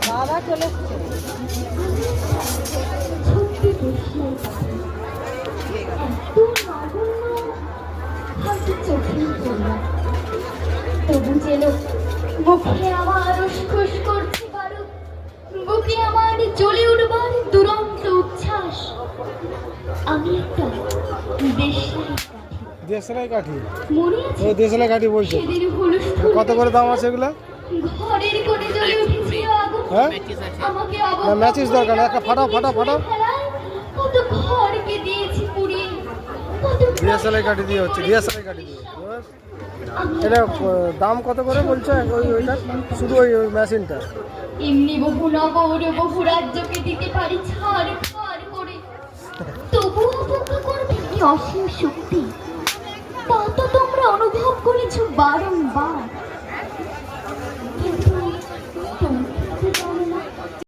বাবা চলে তবু যেন মুখে আমার উসখুস করছে বারো, বুকে আমার জ্বলে উঠবার দুরন্ত উচ্ছ্বাস। আমি একটা দেশলাই কাঠি, মনে আছে দেশলাই কাঠি বলছে। সেদিন হুলস্থুল কত করে দাম আছে এগুলা? ঘরের কোণে জ্বলে উঠেছে আগুন। হ্যাঁ আমাকে না, ম্যাচিস দরকার না, একটা ফাটাও ফাটাও ফাটাও। কত ঘরকে দিয়েছি পুড়িয়ে, কত দেশলাই কাঠি দিয়ে হচ্ছে, দেশলাই কাঠি দিয়ে। এটা দাম কত করে বলছো ওইটা? শুধু ওই মেশিনটা? এমনি বহু নগর বহু রাজ্যকে দিতে পারি ছাড় খাড় করে, তবু অপেক্ষা করবে কি অসীম শক্তি। তা তো তোমরা অনুভব করেছো বারো।